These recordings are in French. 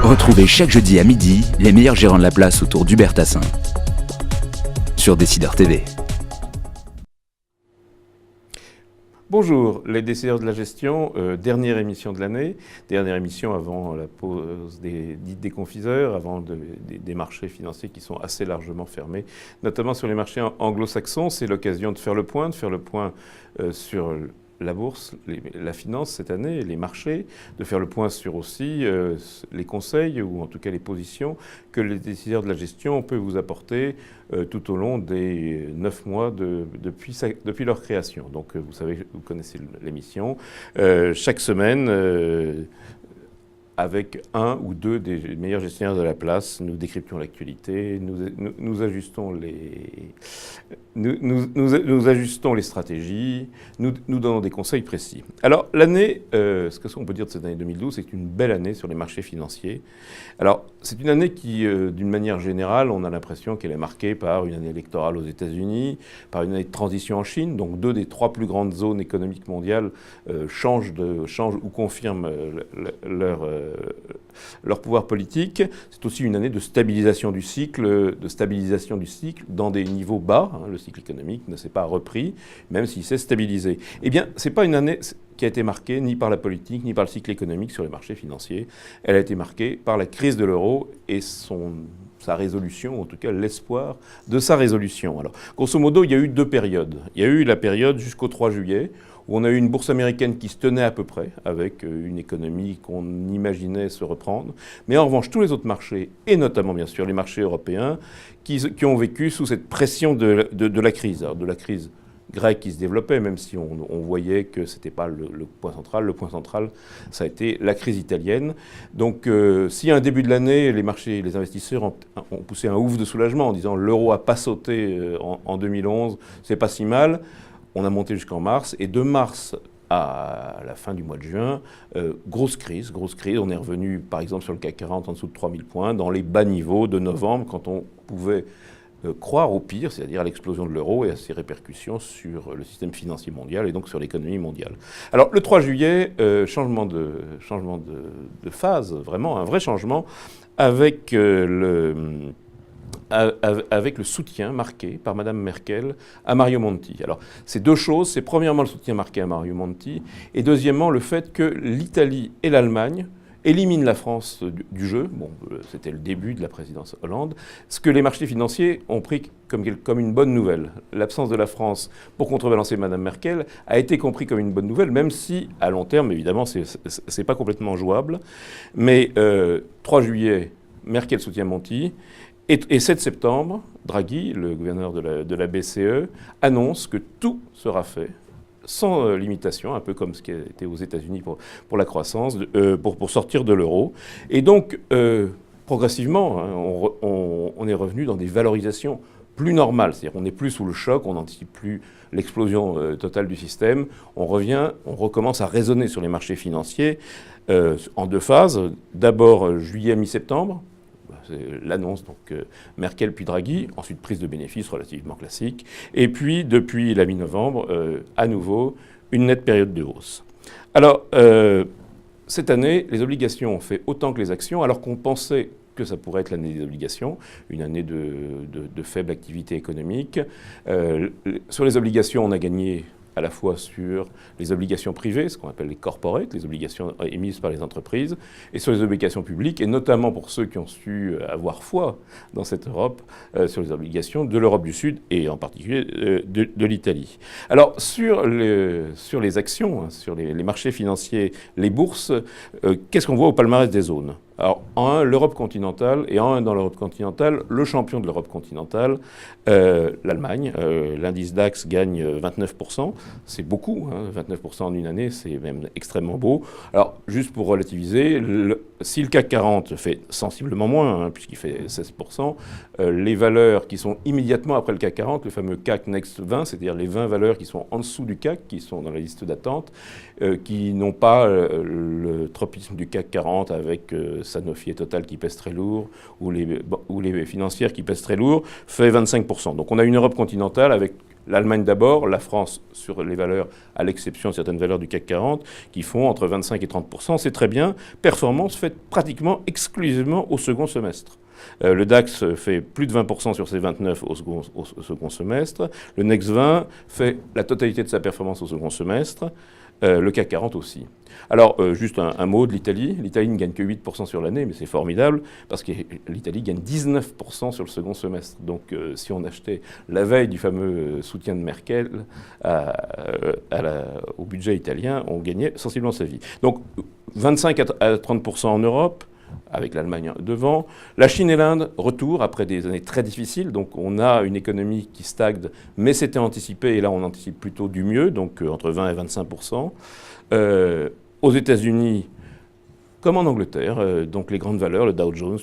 Retrouvez chaque jeudi à midi les meilleurs gérants de la place autour d'Hubert Tassin sur Décideur TV. Bonjour, les décideurs de la gestion, dernière émission de l'année, dernière émission avant la pause dites des confiseurs, avant des marchés financiers qui sont assez largement fermés, notamment sur les marchés anglo-saxons. C'est l'occasion de faire le point sur la bourse, la finance cette année, les marchés, de faire le point sur aussi les conseils ou en tout cas les positions que les décideurs de la gestion peuvent vous apporter tout au long des 9 mois depuis leur création. Donc vous savez, vous connaissez l'émission. Chaque semaine, avec un ou deux des meilleurs gestionnaires de la place, nous décryptons l'actualité, nous ajustons les stratégies, nous donnons des conseils précis. Alors l'année, ce qu'on peut dire de cette année 2012, c'est une belle année sur les marchés financiers. Alors c'est une année qui, d'une manière générale, on a l'impression qu'elle est marquée par une année électorale aux États-Unis, par une année de transition en Chine. Donc 2 des 3 plus grandes zones économiques mondiales changent ou confirment leur pouvoir politique. C'est aussi une année de stabilisation du cycle, dans des niveaux bas. Le cycle économique ne s'est pas repris, même s'il s'est stabilisé. Eh bien, ce n'est pas une année qui a été marquée ni par la politique, ni par le cycle économique sur les marchés financiers. Elle a été marquée par la crise de l'euro et sa résolution, en tout cas l'espoir de sa résolution. Alors, grosso modo, il y a eu 2 périodes. Il y a eu la période jusqu'au 3 juillet, où on a eu une bourse américaine qui se tenait à peu près, avec une économie qu'on imaginait se reprendre. Mais en revanche, tous les autres marchés, et notamment bien sûr les marchés européens, qui ont vécu sous cette pression de la crise. Alors, de la crise grecque qui se développait, même si on voyait que ce n'était pas le point central. Le point central, ça a été la crise italienne. Donc, si à un début de l'année, les investisseurs ont poussé un ouf de soulagement en disant l'euro n'a pas sauté en 2011, c'est pas si mal, on a monté jusqu'en mars, et de mars à la fin du mois de juin, grosse crise. On est revenu, par exemple, sur le CAC 40 en dessous de 3000 points, dans les bas niveaux de novembre, quand on pouvait croire au pire, c'est-à-dire à l'explosion de l'euro et à ses répercussions sur le système financier mondial et donc sur l'économie mondiale. Alors, le 3 juillet, changement de phase, vraiment un vrai changement, avec le soutien marqué par Mme Merkel à Mario Monti. Alors, c'est 2 choses. C'est premièrement le soutien marqué à Mario Monti, et deuxièmement le fait que l'Italie et l'Allemagne éliminent la France du jeu. Bon, c'était le début de la présidence Hollande. Ce que les marchés financiers ont pris comme une bonne nouvelle. L'absence de la France pour contrebalancer Mme Merkel a été compris comme une bonne nouvelle, même si, à long terme, évidemment, c'est pas complètement jouable. Mais 3 juillet, Merkel soutient Monti. Et 7 septembre, Draghi, le gouverneur de la BCE, annonce que tout sera fait sans limitation, un peu comme ce qui a été aux États-Unis pour la croissance, pour sortir de l'euro. Et donc, progressivement, on est revenu dans des valorisations plus normales. C'est-à-dire qu'on n'est plus sous le choc, on n'anticipe plus l'explosion totale du système. On recommence à raisonner sur les marchés financiers en 2 phases. D'abord, juillet, mi-septembre. C'est l'annonce, donc Merkel puis Draghi, ensuite prise de bénéfices relativement classique, et puis depuis la mi-novembre, à nouveau, une nette période de hausse. Alors, cette année, les obligations ont fait autant que les actions, alors qu'on pensait que ça pourrait être l'année des obligations, une année de faible activité économique. Sur les obligations, on a gagné à la fois sur les obligations privées, ce qu'on appelle les corporates, les obligations émises par les entreprises, et sur les obligations publiques, et notamment pour ceux qui ont su avoir foi dans cette Europe, sur les obligations de l'Europe du Sud, et en particulier de l'Italie. Alors, sur les actions, sur les marchés financiers, les bourses, qu'est-ce qu'on voit au palmarès des zones ? Alors, en 1, l'Europe continentale, et en 1 dans l'Europe continentale, le champion de l'Europe continentale, l'Allemagne. L'indice DAX gagne 29%, c'est beaucoup, 29% en une année, c'est même extrêmement beau. Alors, juste pour relativiser, si le CAC 40 fait sensiblement moins, puisqu'il fait 16%, les valeurs qui sont immédiatement après le CAC 40, le fameux CAC Next 20, c'est-à-dire les 20 valeurs qui sont en dessous du CAC, qui sont dans la liste d'attente, qui n'ont pas le tropisme du CAC 40 avec Sanofi et Total qui pèsent très lourd, ou les financières qui pèsent très lourd, fait 25%. Donc on a une Europe continentale avec L'Allemagne d'abord, la France sur les valeurs, à l'exception de certaines valeurs du CAC 40, qui font entre 25 et 30%. C'est très bien. Performance faite pratiquement exclusivement au second semestre. Le DAX fait plus de 20% sur ses 29 au second semestre. Le Next 20 fait la totalité de sa performance au second semestre. Le CAC 40 aussi. Alors, juste un mot de l'Italie. L'Italie ne gagne que 8% sur l'année, mais c'est formidable, parce que l'Italie gagne 19% sur le second semestre. Donc, si on achetait la veille du fameux soutien de Merkel au budget italien, on gagnait sensiblement sa vie. Donc, 25 à 30% en Europe, avec l'Allemagne devant. La Chine et l'Inde, retour après des années très difficiles. Donc on a une économie qui stagne, mais c'était anticipé, et là on anticipe plutôt du mieux, donc entre 20 et 25%. Aux États-Unis, comme en Angleterre, donc les grandes valeurs, le Dow Jones,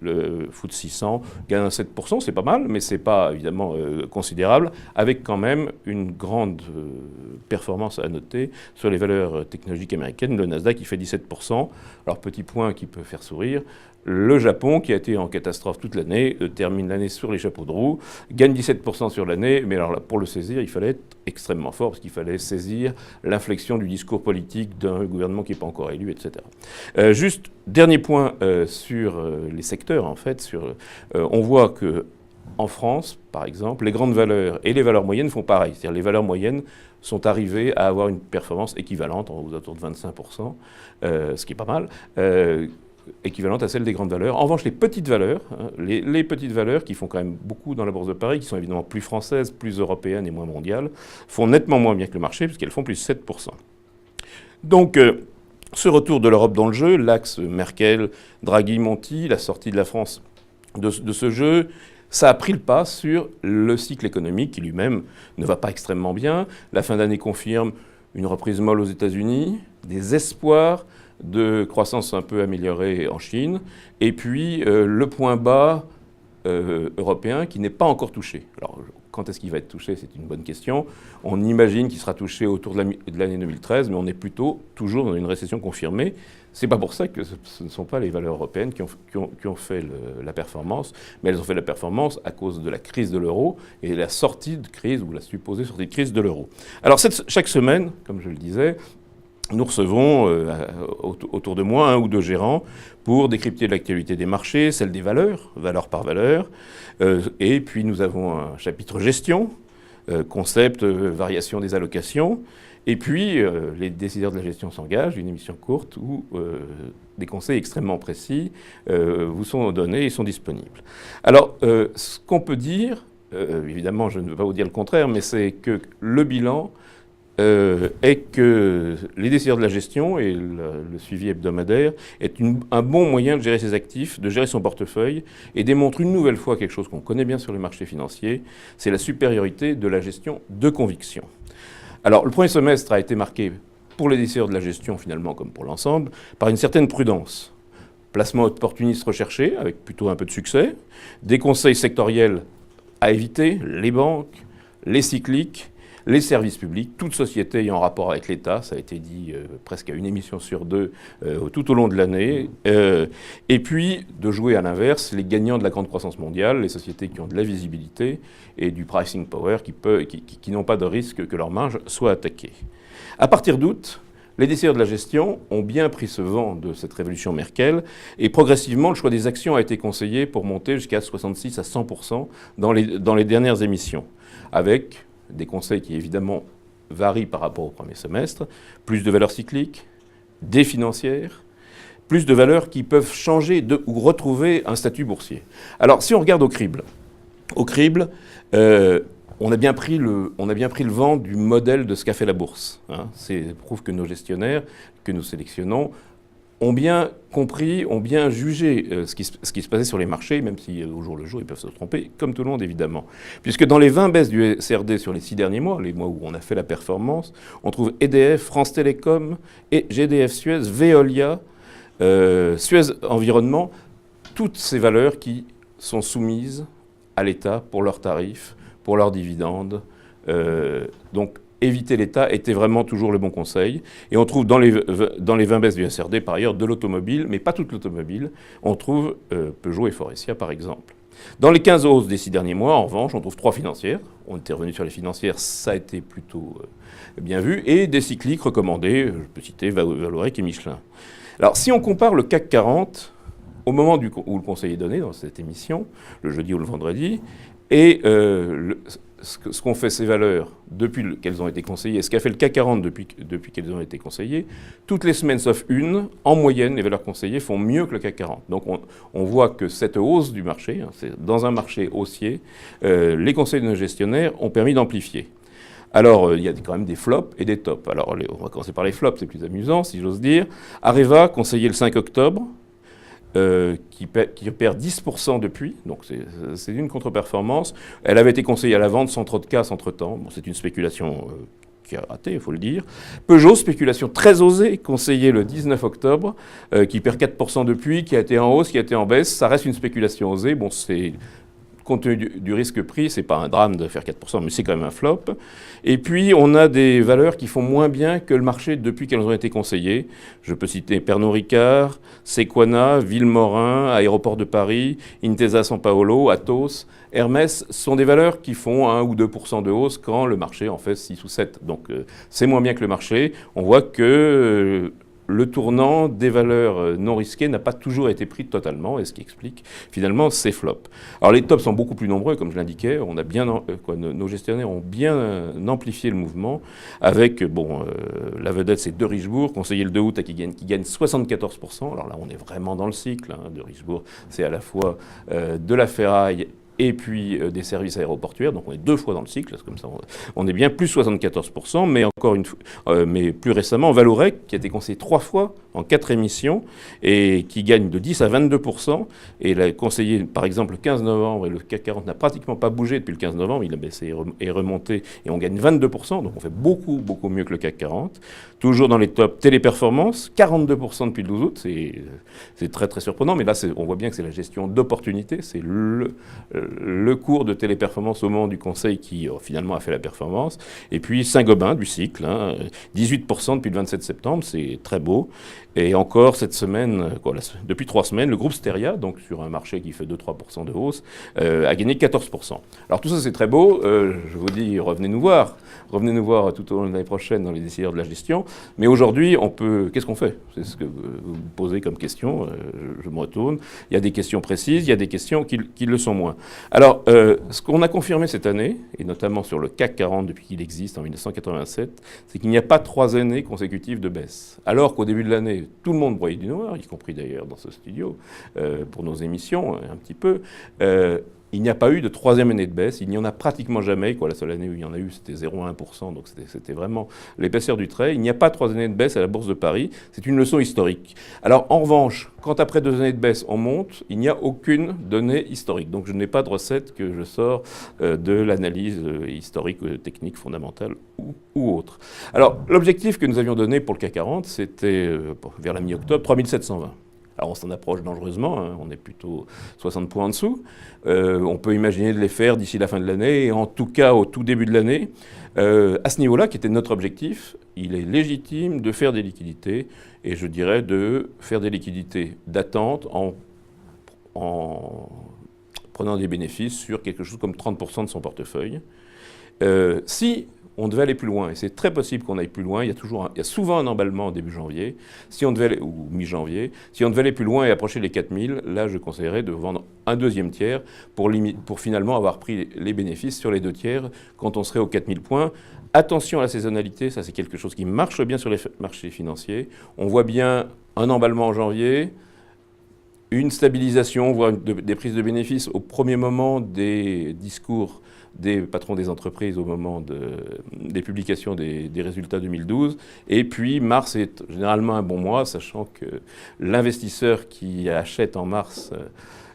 le FTSE 100, gagnent 7%, c'est pas mal, mais c'est pas évidemment considérable, avec quand même une grande performance à noter sur les valeurs technologiques américaines, le Nasdaq qui fait 17%. Alors petit point qui peut faire sourire, le Japon, qui a été en catastrophe toute l'année, termine l'année sur les chapeaux de roue, gagne 17% sur l'année, mais alors là, pour le saisir, il fallait être extrêmement fort, parce qu'il fallait saisir l'inflexion du discours politique d'un gouvernement qui n'est pas encore élu, etc. Juste, dernier point sur les secteurs, en fait. On voit que en France, par exemple, les grandes valeurs et les valeurs moyennes font pareil. C'est-à-dire les valeurs moyennes sont arrivées à avoir une performance équivalente, aux alentours de 25%, ce qui est pas mal, équivalente à celle des grandes valeurs. En revanche, les petites valeurs, les petites valeurs qui font quand même beaucoup dans la Bourse de Paris, qui sont évidemment plus françaises, plus européennes et moins mondiales, font nettement moins bien que le marché, puisqu'elles font plus 7%. Donc, ce retour de l'Europe dans le jeu, l'axe Merkel, Draghi, Monti, la sortie de la France de ce jeu, ça a pris le pas sur le cycle économique qui lui-même ne va pas extrêmement bien. La fin d'année confirme une reprise molle aux États-Unis, des espoirs de croissance un peu améliorée en Chine, et puis le point bas européen qui n'est pas encore touché. Alors, quand est-ce qu'il va être touché? C'est une bonne question. On imagine qu'il sera touché autour de l'année 2013, mais on est plutôt toujours dans une récession confirmée. C'est pas pour ça que ce ne sont pas les valeurs européennes qui ont fait la performance, mais elles ont fait la performance à cause de la crise de l'euro et la sortie de crise, ou la supposée sortie de crise de l'euro. Alors chaque semaine, comme je le disais, nous recevons autour de moi un ou deux gérants pour décrypter l'actualité des marchés, celle des valeurs, valeur par valeur. Et puis nous avons un chapitre gestion, concept, variation des allocations. Et puis les décideurs de la gestion s'engagent, une émission courte où des conseils extrêmement précis vous sont donnés et sont disponibles. Alors ce qu'on peut dire, évidemment je ne veux pas vous dire le contraire, mais c'est que le bilan est que les décideurs de la gestion et le suivi hebdomadaire est un bon moyen de gérer ses actifs, de gérer son portefeuille, et démontre une nouvelle fois quelque chose qu'on connaît bien sur les marchés financiers, c'est la supériorité de la gestion de conviction. Alors le premier semestre a été marqué pour les décideurs de la gestion, finalement comme pour l'ensemble, par une certaine prudence. Placement opportuniste recherché, avec plutôt un peu de succès, des conseils sectoriels à éviter, les banques, les cycliques, les services publics, toute société ayant rapport avec l'État, ça a été dit presque à une émission sur deux tout au long de l'année, et puis de jouer à l'inverse, les gagnants de la grande croissance mondiale, les sociétés qui ont de la visibilité et du pricing power, qui n'ont pas de risque que leur marge soit attaquée. À partir d'août, les décideurs de la gestion ont bien pris ce vent de cette révolution Merkel, et progressivement, le choix des actions a été conseillé pour monter jusqu'à 66 à 100% dans les dernières émissions, avec des conseils qui évidemment varient par rapport au premier semestre, plus de valeurs cycliques, des financières, plus de valeurs qui peuvent changer ou retrouver un statut boursier. Alors si on regarde au crible, on a bien pris le vent du modèle de ce qu'a fait la bourse. Ça prouve que nos gestionnaires, que nous sélectionnons, ont bien compris, ont bien jugé ce qui se passait sur les marchés, même si au jour le jour, ils peuvent se tromper, comme tout le monde évidemment. Puisque dans les 20 baisses du CRD sur les 6 derniers mois, les mois où on a fait la performance, on trouve EDF, France Télécom, et GDF Suez, Veolia, Suez Environnement, toutes ces valeurs qui sont soumises à l'État pour leurs tarifs, pour leurs dividendes. Donc, éviter l'État était vraiment toujours le bon conseil. Et on trouve dans les 20 baisses du SRD, par ailleurs, de l'automobile, mais pas toute l'automobile. On trouve Peugeot et Faurecia, par exemple. Dans les 15 hausses des 6 derniers mois, en revanche, on trouve 3 financières. On était revenu sur les financières, ça a été plutôt bien vu. Et des cycliques recommandés, je peux citer Vallourec et Michelin. Alors, si on compare le CAC 40 au moment où le conseil est donné dans cette émission, le jeudi ou le vendredi, et ce qu'ont fait ces valeurs depuis qu'elles ont été conseillées, et ce qu'a fait le CAC 40 depuis qu'elles ont été conseillées, toutes les semaines sauf une, en moyenne, les valeurs conseillées font mieux que le CAC 40. Donc on voit que cette hausse du marché, c'est dans un marché haussier, les conseils de nos gestionnaires ont permis d'amplifier. Alors, il y a quand même des flops et des tops. Alors, on va commencer par les flops, c'est plus amusant, si j'ose dire. Areva, conseillé le 5 octobre, qui perd 10% depuis, donc c'est une contre-performance. Elle avait été conseillée à la vente sans trop de casse entre-temps. Bon, c'est une spéculation qui a raté, il faut le dire. Peugeot, spéculation très osée, conseillée le 19 octobre, qui perd 4% depuis, qui a été en hausse, qui a été en baisse. Ça reste une spéculation osée. Bon, c'est... Compte tenu du risque pris, c'est pas un drame de faire 4%, mais c'est quand même un flop. Et puis, on a des valeurs qui font moins bien que le marché depuis qu'elles ont été conseillées. Je peux citer Pernod Ricard, Sequana, Villemorin, Aéroport de Paris, Intesa San Paolo, Atos, Hermès. Ce sont des valeurs qui font 1 ou 2% de hausse quand le marché en fait 6 ou 7. Donc, c'est moins bien que le marché. On voit que... le tournant des valeurs non risquées n'a pas toujours été pris totalement, et ce qui explique finalement ces flops. Alors les tops sont beaucoup plus nombreux, comme je l'indiquais, nos gestionnaires ont bien amplifié le mouvement, avec, la vedette c'est De Richebourg, conseiller le 2 août qui gagne 74%, alors là on est vraiment dans le cycle, De Richebourg c'est à la fois de la ferraille et puis des services aéroportuaires, donc on est 2 fois dans le cycle, comme ça on est bien plus 74%, mais encore une fois, mais plus récemment, Vallourec, qui a été conseillé 3 fois en 4 émissions, et qui gagne de 10 à 22%, et l'a conseillé par exemple le 15 novembre, et le CAC 40 n'a pratiquement pas bougé depuis le 15 novembre, il a baissé et remonté, et on gagne 22%, donc on fait beaucoup, beaucoup mieux que le CAC 40. Toujours dans les tops, Téléperformance, 42% depuis le 12 août, c'est très très surprenant, mais là on voit bien que c'est la gestion d'opportunité, c'est le cours de Téléperformance au moment du conseil qui finalement a fait la performance. Et puis Saint-Gobain du cycle, 18% depuis le 27 septembre, c'est très beau. Et encore cette semaine, depuis 3 semaines, le groupe Steria, donc sur un marché qui fait 2-3% de hausse, a gagné 14%. Alors tout ça c'est très beau, je vous dis revenez nous voir tout au long de l'année prochaine dans les décideurs de la gestion. Mais aujourd'hui, qu'est-ce qu'on fait? C'est ce que vous me posez comme question, je me retourne. Il y a des questions précises, il y a des questions qui le sont moins. Alors, ce qu'on a confirmé cette année, et notamment sur le CAC 40 depuis qu'il existe en 1987, c'est qu'il n'y a pas 3 années consécutives de baisse. Alors qu'au début de l'année, tout le monde broyait du noir, y compris d'ailleurs dans ce studio, pour nos émissions, un petit peu. Il n'y a pas eu de 3e année de baisse, il n'y en a pratiquement jamais. La seule année où il y en a eu, c'était 0,1%, donc c'était vraiment l'épaisseur du trait. Il n'y a pas 3 années de baisse à la Bourse de Paris, c'est une leçon historique. Alors en revanche, quand après 2 années de baisse on monte, il n'y a aucune donnée historique. Donc je n'ai pas de recette que je sors de l'analyse historique, technique, fondamentale ou autre. Alors l'objectif que nous avions donné pour le CAC 40, c'était vers la mi-octobre, 3720. Alors on s'en approche dangereusement, on est plutôt 60 points en dessous. On peut imaginer de les faire d'ici la fin de l'année, et en tout cas au tout début de l'année. À ce niveau-là, qui était notre objectif, il est légitime de faire des liquidités, et je dirais de faire des liquidités d'attente en prenant des bénéfices sur quelque chose comme 30% de son portefeuille. Si on devait aller plus loin, et c'est très possible qu'on aille plus loin, il y a souvent un emballement au début janvier, ou mi-janvier. Si on devait aller plus loin et approcher les 4000, là je conseillerais de vendre un 2e tiers pour finalement avoir pris les bénéfices sur les 2 tiers quand on serait aux 4000 points. Attention à la saisonnalité, ça c'est quelque chose qui marche bien sur les marchés financiers. On voit bien un emballement en janvier, une stabilisation, voire des prises de bénéfices au premier moment des discours des patrons des entreprises au moment des publications des résultats 2012. Et puis mars est généralement un bon mois, sachant que l'investisseur qui achète en mars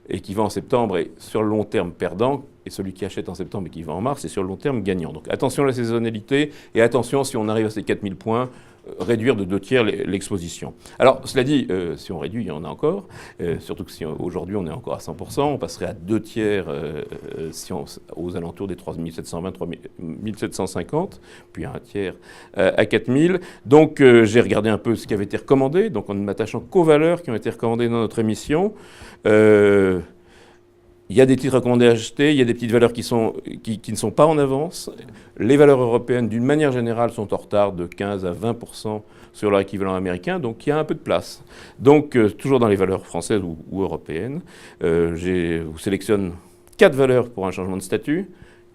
et qui vend en septembre est sur le long terme perdant, et celui qui achète en septembre et qui vend en mars est sur le long terme gagnant. Donc attention à la saisonnalité, et attention, si on arrive à ces 4000 points, réduire de 2 tiers l'exposition. Alors, cela dit, si on réduit, il y en a encore, surtout que si aujourd'hui on est encore à 100%, on passerait à 2 tiers aux alentours des 3720, 3750, puis à 1 tiers à 4000. Donc, j'ai regardé un peu ce qui avait été recommandé, donc en ne m'attachant qu'aux valeurs qui ont été recommandées dans notre émission. Il il y a des titres recommandés à acheter, il y a des petites valeurs qui ne sont pas en avance. Les valeurs européennes, d'une manière générale, sont en retard de 15 à 20% sur leur équivalent américain, donc il y a un peu de place. Donc, toujours dans les valeurs françaises ou européennes, je vous sélectionne 4 valeurs pour un changement de statut.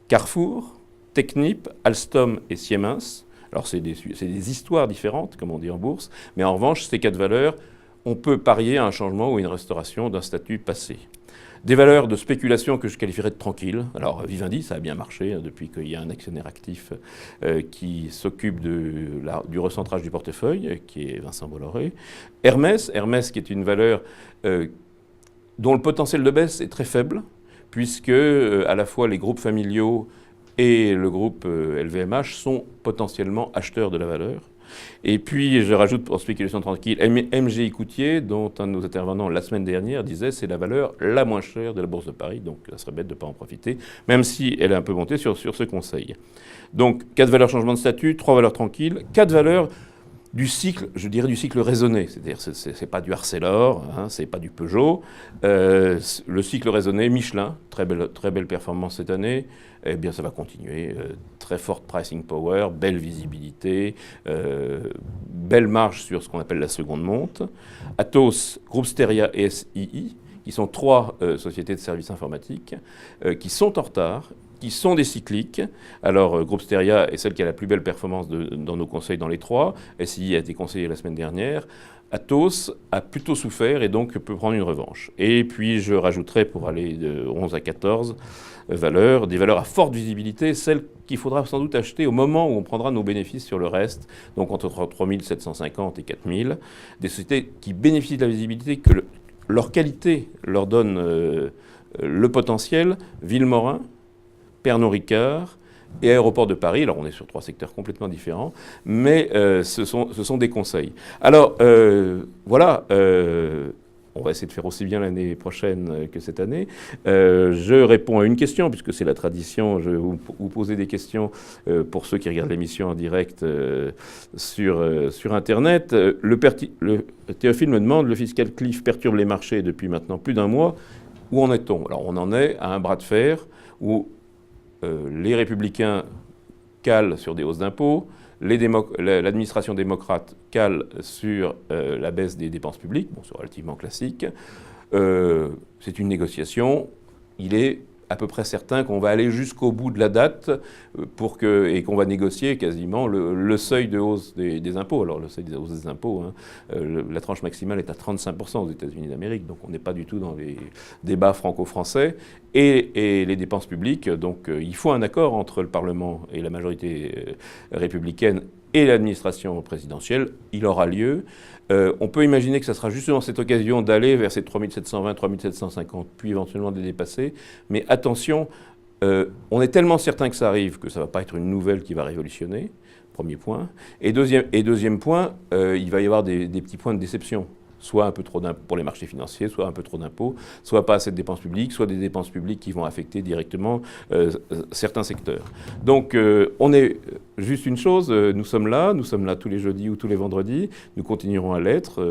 Carrefour, Technip, Alstom et Siemens. Alors, c'est des histoires différentes, comme on dit en bourse, mais en revanche, ces 4 valeurs, on peut parier à un changement ou une restauration d'un statut passé. Des valeurs de spéculation que je qualifierais de tranquilles. Alors Vivendi, ça a bien marché depuis qu'il y a un actionnaire actif qui s'occupe du recentrage du portefeuille, qui est Vincent Bolloré. Hermès qui est une valeur dont le potentiel de baisse est très faible, puisque à la fois les groupes familiaux et le groupe LVMH sont potentiellement acheteurs de la valeur. Et puis, je rajoute pour spéculation tranquille, MGI Coutier, dont un de nos intervenants la semaine dernière disait c'est la valeur la moins chère de la Bourse de Paris, donc ça serait bête de ne pas en profiter, même si elle est un peu montée sur ce conseil. Donc, 4 valeurs changement de statut, 3 valeurs tranquilles, 4 valeurs du cycle, je dirais du cycle raisonné, c'est-à-dire c'est pas du Arcelor, hein, c'est pas du Peugeot, le cycle raisonné, Michelin, très belle performance cette année, eh bien ça va continuer, très forte pricing power, belle visibilité, belle marge sur ce qu'on appelle la seconde monte. Atos, Groupe Steria et SII, qui sont 3 sociétés de services informatiques, qui sont en retard, qui sont des cycliques. Alors, Groupe Steria est celle qui a la plus belle performance dans nos conseils dans les 3. SII a été conseillé la semaine dernière. Atos a plutôt souffert et donc peut prendre une revanche. Et puis, je rajouterai, pour aller de 11 à 14 valeurs, des valeurs à forte visibilité, celles qu'il faudra sans doute acheter au moment où on prendra nos bénéfices sur le reste, donc entre 3750 et 4000. Des sociétés qui bénéficient de la visibilité, que leur qualité leur donne le potentiel. Villemorin, Pernod Ricard et Aéroport de Paris. Alors on est sur 3 secteurs complètement différents, mais ce sont des conseils. Alors voilà, on va essayer de faire aussi bien l'année prochaine que cette année. Je réponds à une question, puisque c'est la tradition, je vais vous poser des questions pour ceux qui regardent l'émission en direct sur Internet. Le Théophile me demande, le fiscal Cliff perturbe les marchés depuis maintenant plus d'un mois. Où en est-on? Alors on en est à un bras de fer où les républicains calent sur des hausses d'impôts, l'administration démocrate cale sur la baisse des dépenses publiques, bon, c'est relativement classique. C'est une négociation, il est à peu près certain qu'on va aller jusqu'au bout de la date et qu'on va négocier quasiment le seuil de hausse des impôts. Alors le seuil de hausse des impôts, hein, la tranche maximale est à 35% aux États-Unis d'Amérique, donc on n'est pas du tout dans les débats franco-français. Et les dépenses publiques, donc il faut un accord entre le Parlement et la majorité républicaine et l'administration présidentielle. Il aura lieu. On peut imaginer que ça sera justement cette occasion d'aller vers ces 3720, 3750, puis éventuellement de les dépasser. Mais attention, on est tellement certain que ça arrive que ça ne va pas être une nouvelle qui va révolutionner, premier point. Et deuxième point, il va y avoir des petits points de déception. Soit un peu trop d'impôts pour les marchés financiers, soit un peu trop d'impôts, soit pas assez de dépenses publiques, soit des dépenses publiques qui vont affecter directement certains secteurs. Donc on est juste une chose, nous sommes là tous les jeudis ou tous les vendredis, nous continuerons à l'être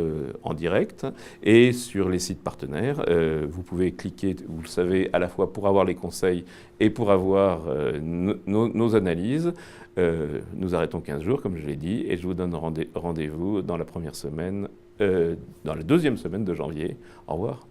en direct et sur les sites partenaires. Vous pouvez cliquer, vous le savez, à la fois pour avoir les conseils et pour avoir nos analyses. Nous arrêtons 15 jours, comme je l'ai dit, et je vous donne rendez-vous dans la première semaine, dans la deuxième semaine de janvier. Au revoir.